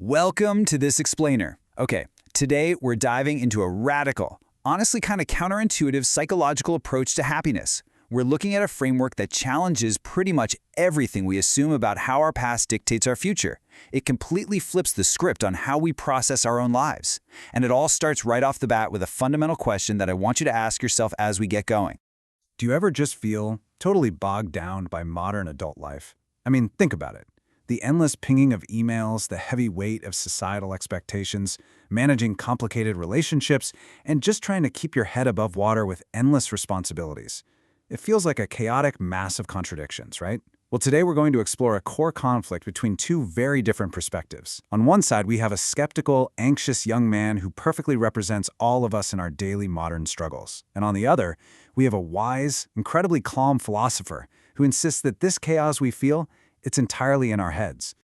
Welcome to This Explainer. Okay, today we're diving into a radical, honestly kind of counterintuitive psychological approach to happiness. We're looking at a framework that challenges pretty much everything we assume about how our past dictates our future. It completely flips the script on how we process our own lives. And it all starts right off the bat with a fundamental question that I want you to ask yourself as we get going. Do you ever just feel totally bogged down by modern adult life? I mean, think about it. The endless pinging of emails, the heavy weight of societal expectations, managing complicated relationships, and just trying to keep your head above water with endless responsibilities. It feels like a chaotic mass of contradictions, right? Well, today we're going to explore a core conflict between two very different perspectives. On one side, we have a skeptical, anxious young man who perfectly represents all of us in our daily modern struggles. And on the other, we have a wise, incredibly calm philosopher who insists that this chaos we feel, it's entirely in our heads.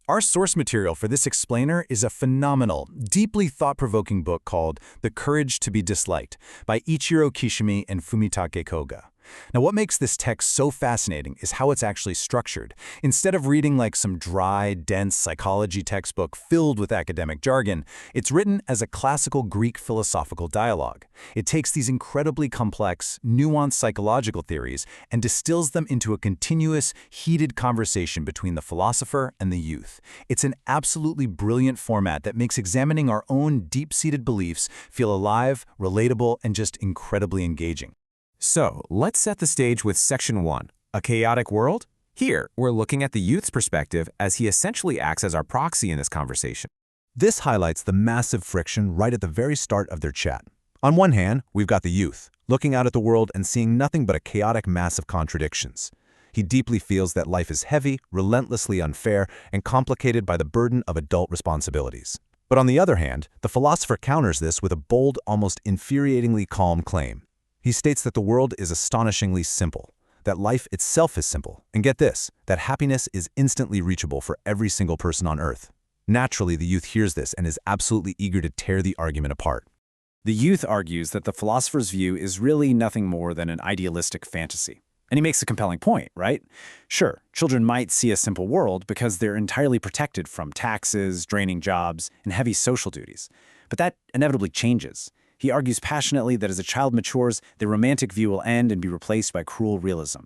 Our source material for this explainer is a phenomenal, deeply thought-provoking book called The Courage to be Disliked by Ichiro, Kishimi, and Fumitake Koga. Now, what makes this text so fascinating is how it's actually structured. Instead of reading like some dry, dense psychology textbook filled with academic jargon, it's written as a classical Greek philosophical dialogue. It takes these incredibly complex, nuanced psychological theories and distills them into a continuous, heated conversation between the philosopher and the youth. It's an absolutely brilliant format that makes examining our own deep-seated beliefs feel alive, relatable, and just incredibly engaging. So, let's set the stage with Section 1, A Chaotic World? Here, we're looking at the youth's perspective as he essentially acts as our proxy in this conversation. This highlights the massive friction right at the very start of their chat. On one hand, we've got the youth, looking out at the world and seeing nothing but a chaotic mass of contradictions. He deeply feels that life is heavy, relentlessly unfair, and complicated by the burden of adult responsibilities. But on the other hand, the philosopher counters this with a bold, almost infuriatingly calm claim. He states that the world is astonishingly simple, that life itself is simple, and get this, that happiness is instantly reachable for every single person on Earth. Naturally, the youth hears this and is absolutely eager to tear the argument apart. The youth argues that the philosopher's view is really nothing more than an idealistic fantasy. And he makes a compelling point, right? Sure, children might see a simple world because they're entirely protected from taxes, draining jobs, and heavy social duties. But that inevitably changes. He argues passionately that as a child matures, the romantic view will end and be replaced by cruel realism.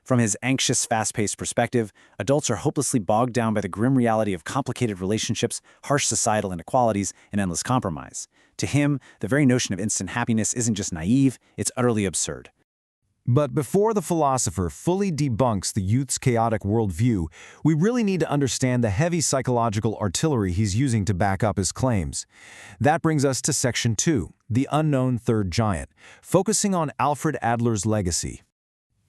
From his anxious, fast-paced perspective, adults are hopelessly bogged down by the grim reality of complicated relationships, harsh societal inequalities, and endless compromise. To him, the very notion of instant happiness isn't just naive, it's utterly absurd. But before the philosopher fully debunks the youth's chaotic worldview, we really need to understand the heavy psychological artillery he's using to back up his claims. That brings us to Section 2, The Unknown Third Giant, focusing on Alfred Adler's legacy.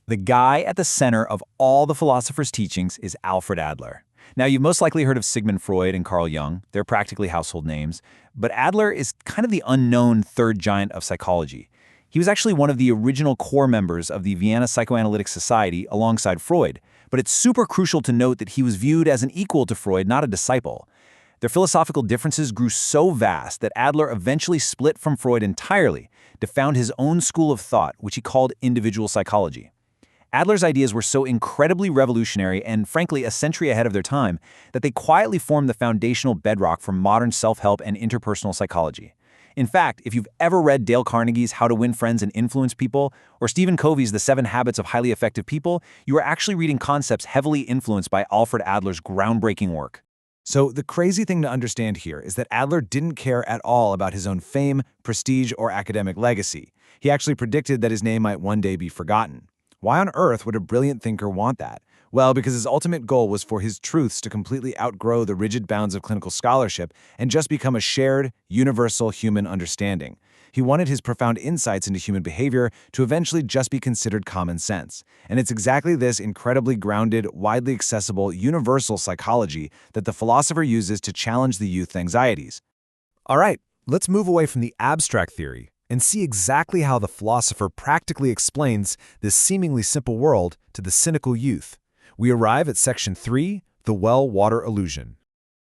The guy at the center of all the philosopher's teachings is Alfred Adler. Now, you've most likely heard of Sigmund Freud and Carl Jung. They're practically household names. But Adler is kind of the unknown third giant of psychology. He was actually one of the original core members of the Vienna Psychoanalytic Society alongside Freud, but it's super crucial to note that he was viewed as an equal to Freud, not a disciple. Their philosophical differences grew so vast that Adler eventually split from Freud entirely to found his own school of thought, which he called individual psychology. Adler's ideas were so incredibly revolutionary and, frankly, a century ahead of their time that they quietly formed the foundational bedrock for modern self-help and interpersonal psychology. In fact, if you've ever read Dale Carnegie's How to Win Friends and Influence People, or Stephen Covey's The 7 Habits of Highly Effective People, you are actually reading concepts heavily influenced by Alfred Adler's groundbreaking work. So the crazy thing to understand here is that Adler didn't care at all about his own fame, prestige, or academic legacy. He actually predicted that his name might one day be forgotten. Why on earth would a brilliant thinker want that? Well, because his ultimate goal was for his truths to completely outgrow the rigid bounds of clinical scholarship and just become a shared, universal human understanding. He wanted his profound insights into human behavior to eventually just be considered common sense. And it's exactly this incredibly grounded, widely accessible, universal psychology that the philosopher uses to challenge the youth's anxieties. All right, let's move away from the abstract theory and see exactly how the philosopher practically explains this seemingly simple world to the cynical youth. We arrive at Section 3, The Well-Water Illusion.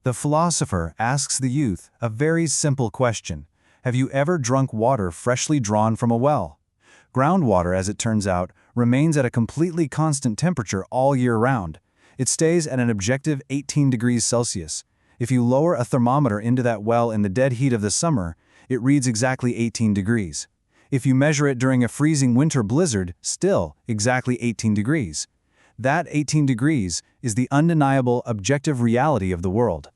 The philosopher asks the youth a very simple question. Have you ever drunk water freshly drawn from a well? Groundwater, as it turns out, remains at a completely constant temperature all year round. It stays at an objective 18 degrees Celsius. If you lower a thermometer into that well in the dead heat of the summer, it reads exactly 18 degrees. If you measure it during a freezing winter blizzard, still exactly 18 degrees. That 18 degrees is the undeniable objective reality of the world.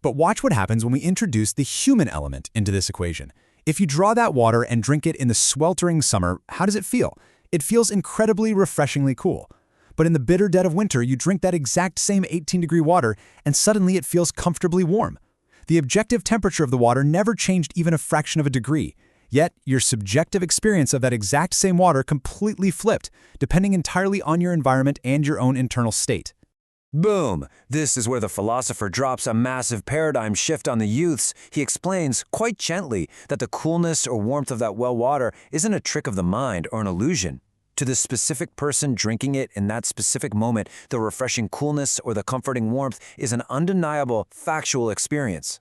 But watch what happens when we introduce the human element into this equation. If you draw that water and drink it in the sweltering summer, how does it feel? It feels incredibly refreshingly cool. But in the bitter dead of winter, you drink that exact same 18-degree water, and suddenly it feels comfortably warm. The objective temperature of the water never changed even a fraction of a degree. Yet, your subjective experience of that exact same water completely flipped, depending entirely on your environment and your own internal state. Boom! This is where the philosopher drops a massive paradigm shift on the youths. He explains, quite gently, that the coolness or warmth of that well water isn't a trick of the mind or an illusion. To the specific person drinking it in that specific moment, the refreshing coolness or the comforting warmth is an undeniable, factual experience.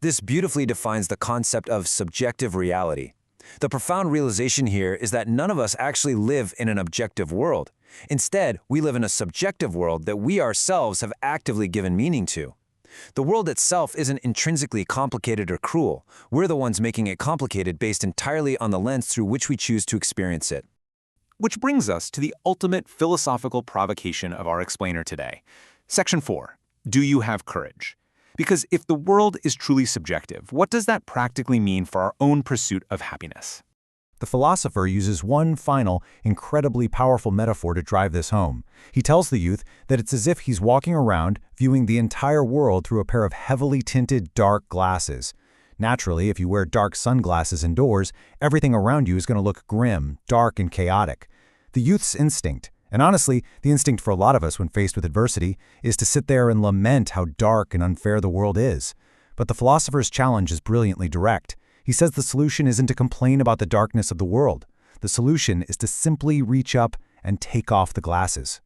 This beautifully defines the concept of subjective reality. The profound realization here is that none of us actually live in an objective world. Instead, we live in a subjective world that we ourselves have actively given meaning to. The world itself isn't intrinsically complicated or cruel. We're the ones making it complicated based entirely on the lens through which we choose to experience it. Which brings us to the ultimate philosophical provocation of our explainer today. Section 4. Do you have courage? Because if the world is truly subjective, what does that practically mean for our own pursuit of happiness? The philosopher uses one final, incredibly powerful metaphor to drive this home. He tells the youth that it's as if he's walking around, viewing the entire world through a pair of heavily tinted dark glasses. Naturally, if you wear dark sunglasses indoors, everything around you is going to look grim, dark, and chaotic. The youth's instinct, and honestly, the instinct for a lot of us when faced with adversity, is to sit there and lament how dark and unfair the world is. But the philosopher's challenge is brilliantly direct. He says the solution isn't to complain about the darkness of the world. The solution is to simply reach up and take off the glasses.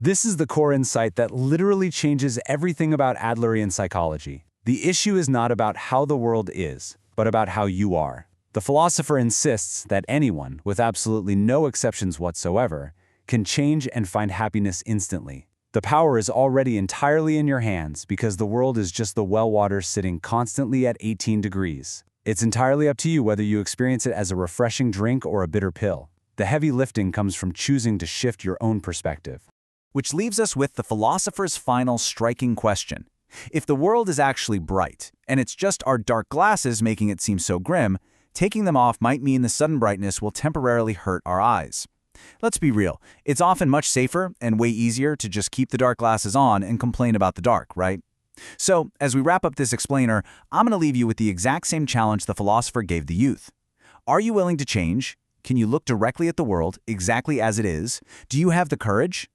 This is the core insight that literally changes everything about Adlerian psychology. The issue is not about how the world is, but about how you are. The philosopher insists that anyone, with absolutely no exceptions whatsoever, can change and find happiness instantly. The power is already entirely in your hands because the world is just the well water sitting constantly at 18 degrees. It's entirely up to you whether you experience it as a refreshing drink or a bitter pill. The heavy lifting comes from choosing to shift your own perspective. Which leaves us with the philosopher's final striking question. If the world is actually bright, and it's just our dark glasses making it seem so grim, taking them off might mean the sudden brightness will temporarily hurt our eyes. Let's be real, it's often much safer and way easier to just keep the dark glasses on and complain about the dark, right? So, as we wrap up this explainer, I'm going to leave you with the exact same challenge the philosopher gave the youth. Are you willing to change? Can you look directly at the world exactly as it is? Do you have the courage?